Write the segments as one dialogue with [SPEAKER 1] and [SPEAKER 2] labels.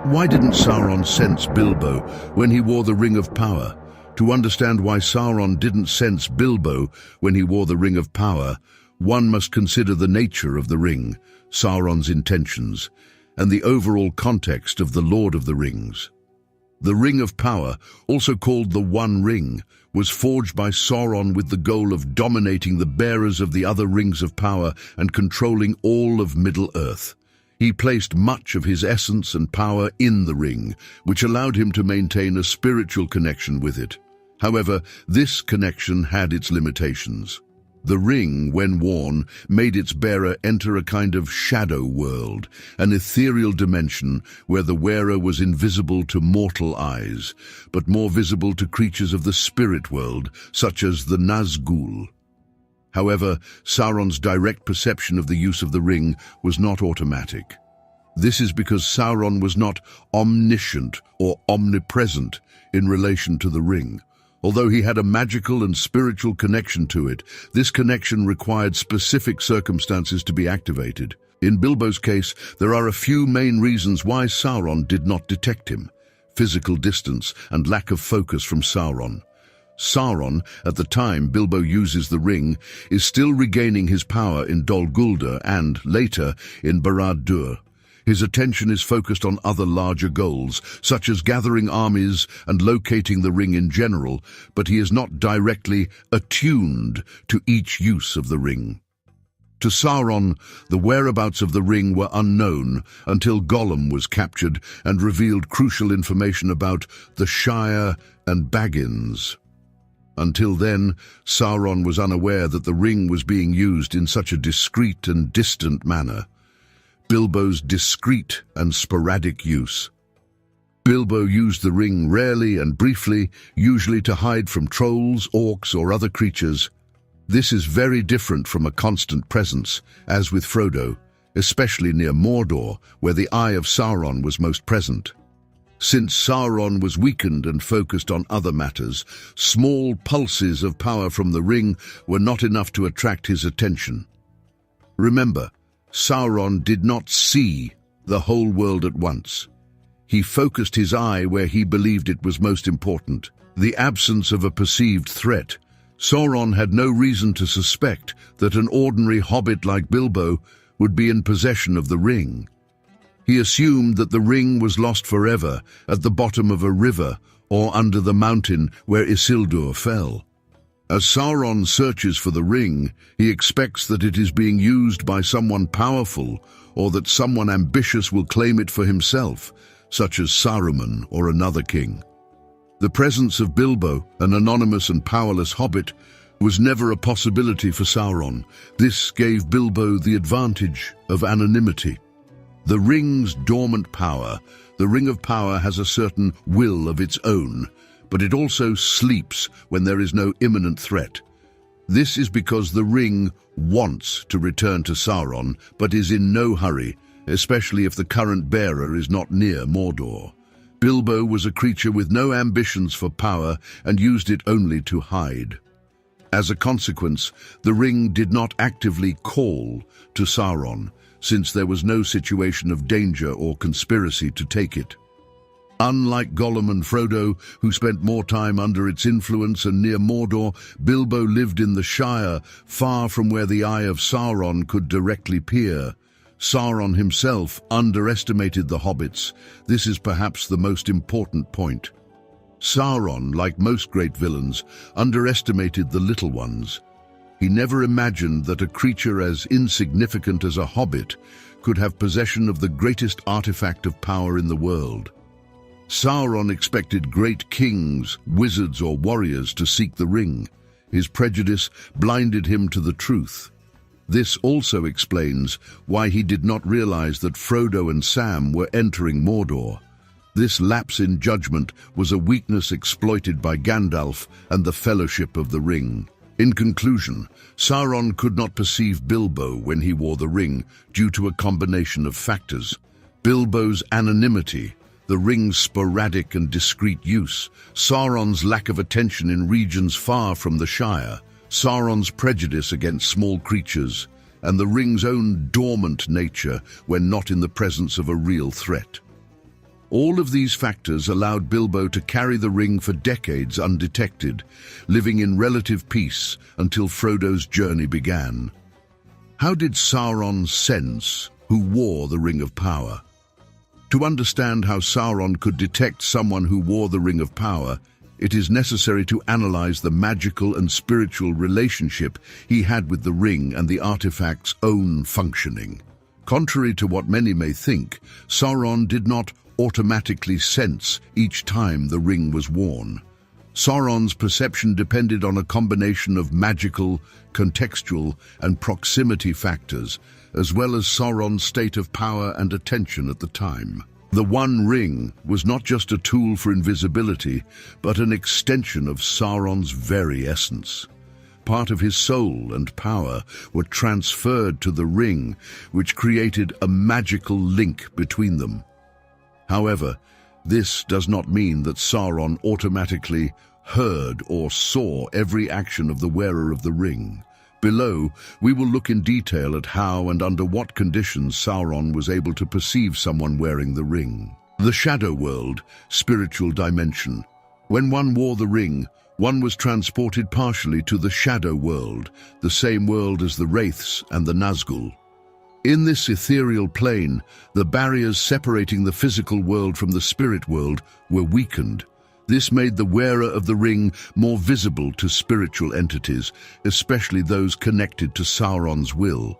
[SPEAKER 1] Why didn't Sauron sense Bilbo when he wore the Ring of Power? To understand why Sauron didn't sense Bilbo when he wore the Ring of Power, one must consider the nature of the ring, Sauron's intentions, and the overall context of the Lord of the Rings. The Ring of Power, also called the One Ring, was forged by Sauron with the goal of dominating the bearers of the other rings of power and controlling all of Middle-earth. He placed much of his essence and power in the ring, which allowed him to maintain a spiritual connection with it. However, this connection had its limitations. The ring, when worn, made its bearer enter a kind of shadow world, an ethereal dimension where the wearer was invisible to mortal eyes, but more visible to creatures of the spirit world, such as the Nazgul. However, Sauron's direct perception of the use of the ring was not automatic. This is because Sauron was not omniscient or omnipresent in relation to the ring. Although he had a magical and spiritual connection to it, this connection required specific circumstances to be activated. In Bilbo's case, there are a few main reasons why Sauron did not detect him: physical distance and lack of focus from Sauron. Sauron, at the time Bilbo uses the ring, is still regaining his power in Dol Guldur and, later, in Barad-dûr. His attention is focused on other larger goals, such as gathering armies and locating the ring in general, but he is not directly attuned to each use of the ring. To Sauron, the whereabouts of the ring were unknown until Gollum was captured and revealed crucial information about the Shire and Baggins. Until then, Sauron was unaware that the ring was being used in such a discreet and distant manner. Bilbo's discreet and sporadic use. Bilbo used the ring rarely and briefly, usually to hide from trolls, orcs, or other creatures. This is very different from a constant presence, as with Frodo, especially near Mordor, where the Eye of Sauron was most present. Since Sauron was weakened and focused on other matters, small pulses of power from the ring were not enough to attract his attention. Remember, Sauron did not see the whole world at once. He focused his eye where he believed it was most important, the absence of a perceived threat. Sauron had no reason to suspect that an ordinary hobbit like Bilbo would be in possession of the ring. He assumed that the ring was lost forever at the bottom of a river or under the mountain where Isildur fell. As Sauron searches for the ring, he expects that it is being used by someone powerful or that someone ambitious will claim it for himself, such as Saruman or another king. The presence of Bilbo, an anonymous and powerless hobbit, was never a possibility for Sauron. This gave Bilbo the advantage of anonymity. The ring's dormant power, the Ring of Power, has a certain will of its own, but it also sleeps when there is no imminent threat. This is because the ring wants to return to Sauron, but is in no hurry, especially if the current bearer is not near Mordor. Bilbo was a creature with no ambitions for power and used it only to hide. As a consequence, the ring did not actively call to Sauron, since there was no situation of danger or conspiracy to take it. Unlike Gollum and Frodo, who spent more time under its influence and near Mordor, Bilbo lived in the Shire, far from where the Eye of Sauron could directly peer. Sauron himself underestimated the hobbits. This is perhaps the most important point. Sauron, like most great villains, underestimated the little ones. He never imagined that a creature as insignificant as a hobbit could have possession of the greatest artifact of power in the world. Sauron expected great kings, wizards, or warriors to seek the ring. His prejudice blinded him to the truth. This also explains why he did not realize that Frodo and Sam were entering Mordor. This lapse in judgment was a weakness exploited by Gandalf and the Fellowship of the Ring. In conclusion, Sauron could not perceive Bilbo when he wore the ring due to a combination of factors: Bilbo's anonymity, the ring's sporadic and discreet use, Sauron's lack of attention in regions far from the Shire, Sauron's prejudice against small creatures, and the ring's own dormant nature when not in the presence of a real threat. All of these factors allowed Bilbo to carry the ring for decades undetected, living in relative peace until Frodo's journey began. How did Sauron sense who wore the Ring of Power? To understand how Sauron could detect someone who wore the Ring of Power, it is necessary to analyze the magical and spiritual relationship he had with the ring and the artifact's own functioning. Contrary to what many may think, Sauron did not automatically sense each time the ring was worn. Sauron's perception depended on a combination of magical, contextual, and proximity factors, as well as Sauron's state of power and attention at the time. The One Ring was not just a tool for invisibility, but an extension of Sauron's very essence. Part of his soul and power were transferred to the ring, which created a magical link between them. However, this does not mean that Sauron automatically heard or saw every action of the wearer of the ring. Below, we will look in detail at how and under what conditions Sauron was able to perceive someone wearing the ring. The Shadow World, spiritual dimension. When one wore the ring, one was transported partially to the Shadow World, the same world as the Wraiths and the Nazgul. In this ethereal plane, the barriers separating the physical world from the spirit world were weakened. This made the wearer of the ring more visible to spiritual entities, especially those connected to Sauron's will.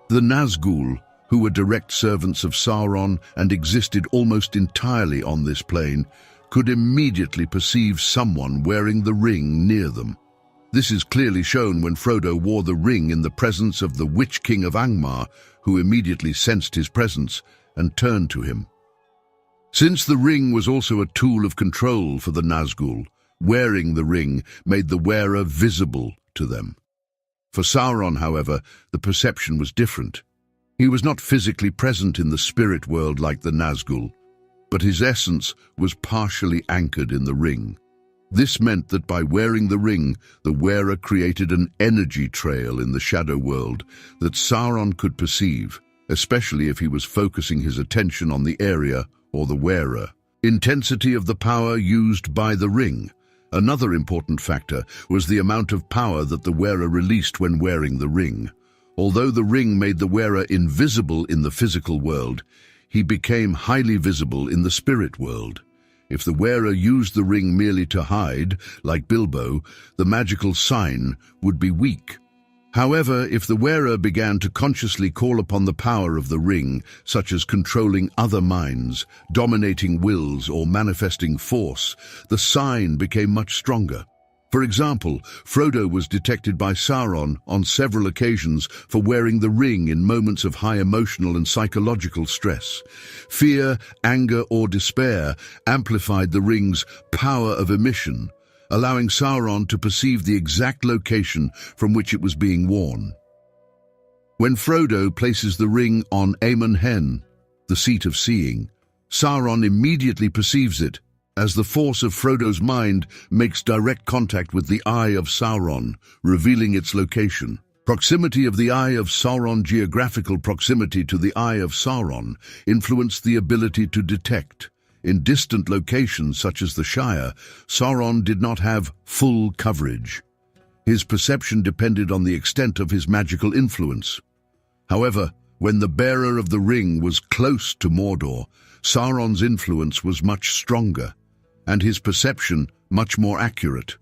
[SPEAKER 1] The Nazgul, who were direct servants of Sauron and existed almost entirely on this plane, could immediately perceive someone wearing the ring near them. This is clearly shown when Frodo wore the ring in the presence of the Witch King of Angmar, who immediately sensed his presence and turned to him. Since the ring was also a tool of control for the Nazgul, wearing the ring made the wearer visible to them. For Sauron, however, the perception was different. He was not physically present in the spirit world like the Nazgul, but his essence was partially anchored in the ring. This meant that by wearing the ring, the wearer created an energy trail in the shadow world that Sauron could perceive, especially if he was focusing his attention on the area or the wearer. Intensity of the power used by the ring. Another important factor was the amount of power that the wearer released when wearing the ring. Although the ring made the wearer invisible in the physical world, he became highly visible in the spirit world. If the wearer used the ring merely to hide, like Bilbo, the magical sign would be weak. However, if the wearer began to consciously call upon the power of the ring, such as controlling other minds, dominating wills, or manifesting force, the sign became much stronger. For example, Frodo was detected by Sauron on several occasions for wearing the ring in moments of high emotional and psychological stress. Fear, anger, or despair amplified the ring's power of emission, allowing Sauron to perceive the exact location from which it was being worn. When Frodo places the ring on Amon Hen, the seat of seeing, Sauron immediately perceives it, as the force of Frodo's mind makes direct contact with the Eye of Sauron, revealing its location. Proximity of the Eye of Sauron. Geographical proximity to the Eye of Sauron influenced the ability to detect. In distant locations such as the Shire, Sauron did not have full coverage. His perception depended on the extent of his magical influence. However, when the bearer of the ring was close to Mordor, Sauron's influence was much stronger, and his perception much more accurate.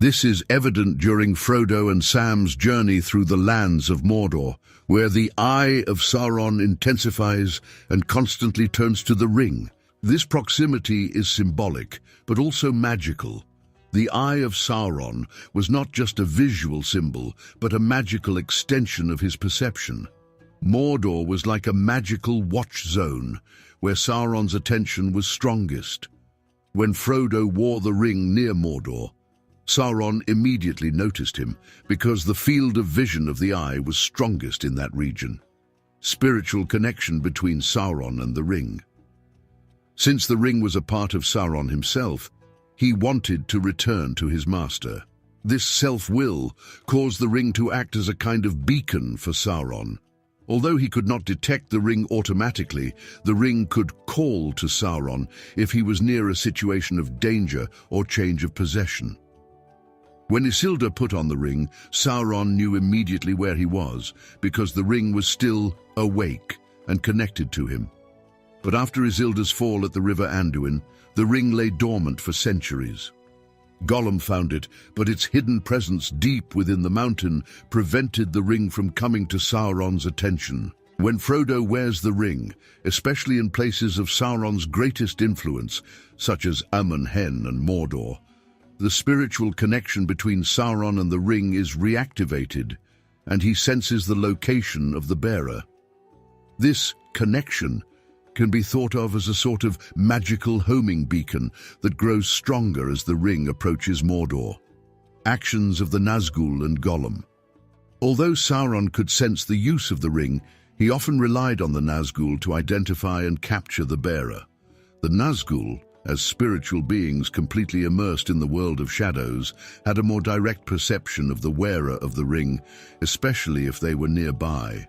[SPEAKER 1] This is evident during Frodo and Sam's journey through the lands of Mordor, where the Eye of Sauron intensifies and constantly turns to the ring. This proximity is symbolic, but also magical. The Eye of Sauron was not just a visual symbol, but a magical extension of his perception. Mordor was like a magical watch zone, where Sauron's attention was strongest. When Frodo wore the ring near Mordor, Sauron immediately noticed him because the field of vision of the eye was strongest in that region. Spiritual connection between Sauron and the ring. Since the ring was a part of Sauron himself, he wanted to return to his master. This self-will caused the ring to act as a kind of beacon for Sauron. Although he could not detect the ring automatically, the ring could call to Sauron if he was near a situation of danger or change of possession. When Isildur put on the ring, Sauron knew immediately where he was, because the ring was still awake and connected to him. But after Isildur's fall at the river Anduin, the ring lay dormant for centuries. Gollum found it, but its hidden presence deep within the mountain prevented the ring from coming to Sauron's attention. When Frodo wears the ring, especially in places of Sauron's greatest influence, such as Amon Hen and Mordor, the spiritual connection between Sauron and the ring is reactivated, and he senses the location of the bearer. This connection can be thought of as a sort of magical homing beacon that grows stronger as the ring approaches Mordor. Actions of the Nazgul and Gollum. Although Sauron could sense the use of the ring, he often relied on the Nazgul to identify and capture the bearer. The Nazgul, as spiritual beings completely immersed in the world of shadows, had a more direct perception of the wearer of the ring, especially if they were nearby.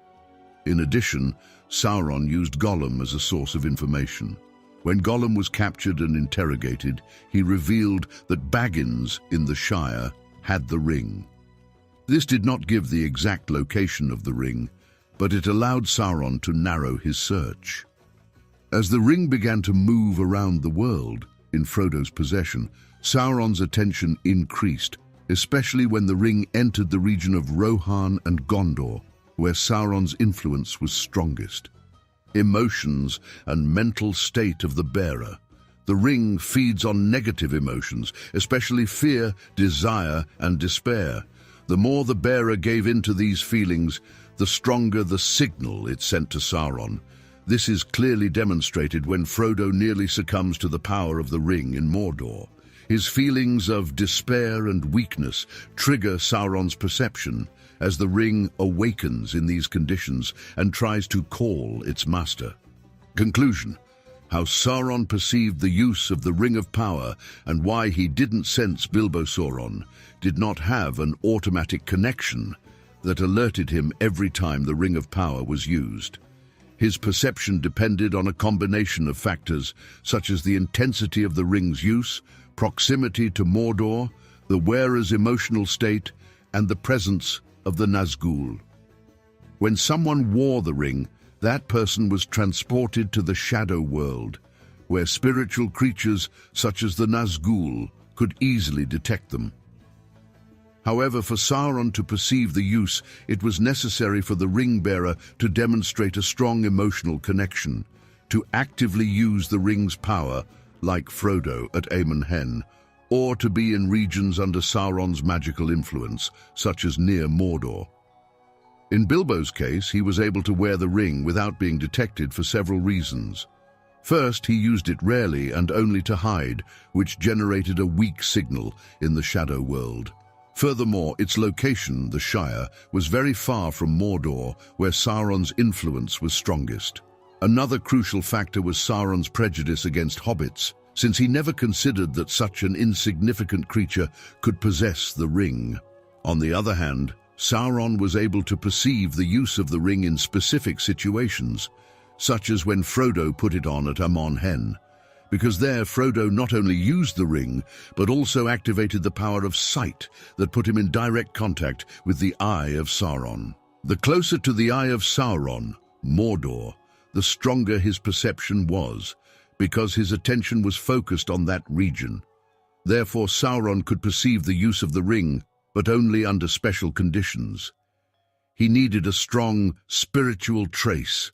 [SPEAKER 1] In addition, Sauron used Gollum as a source of information. When Gollum was captured and interrogated, he revealed that Baggins in the Shire had the ring. This did not give the exact location of the ring, but it allowed Sauron to narrow his search. As the ring began to move around the world in Frodo's possession, Sauron's attention increased, especially when the ring entered the region of Rohan and Gondor, where Sauron's influence was strongest. Emotions and mental state of the bearer. The ring feeds on negative emotions, especially fear, desire, and despair. The more the bearer gave in to these feelings, the stronger the signal it sent to Sauron. This is clearly demonstrated when Frodo nearly succumbs to the power of the ring in Mordor. His feelings of despair and weakness trigger Sauron's perception, as the ring awakens in these conditions and tries to call its master. Conclusion: how Sauron perceived the use of the Ring of Power and why he didn't sense Bilbo Sauron did not have an automatic connection that alerted him every time the Ring of Power was used. His perception depended on a combination of factors such as the intensity of the ring's use, proximity to Mordor, the wearer's emotional state, and the presence of the Nazgul. When someone wore the ring, that person was transported to the shadow world, where spiritual creatures such as the Nazgul could easily detect them. However, for Sauron to perceive the use, it was necessary for the ring-bearer to demonstrate a strong emotional connection, to actively use the ring's power, like Frodo at Amon Hen, or to be in regions under Sauron's magical influence, such as near Mordor. In Bilbo's case, he was able to wear the ring without being detected for several reasons. First, he used it rarely and only to hide, which generated a weak signal in the shadow world. Furthermore, its location, the Shire, was very far from Mordor, where Sauron's influence was strongest. Another crucial factor was Sauron's prejudice against hobbits, since he never considered that such an insignificant creature could possess the ring. On the other hand, Sauron was able to perceive the use of the ring in specific situations, such as when Frodo put it on at Amon Hen, because there Frodo not only used the ring, but also activated the power of sight that put him in direct contact with the Eye of Sauron. The closer to the Eye of Sauron, Mordor, the stronger his perception was, because his attention was focused on that region. Therefore, Sauron could perceive the use of the ring, but only under special conditions. He needed a strong spiritual trace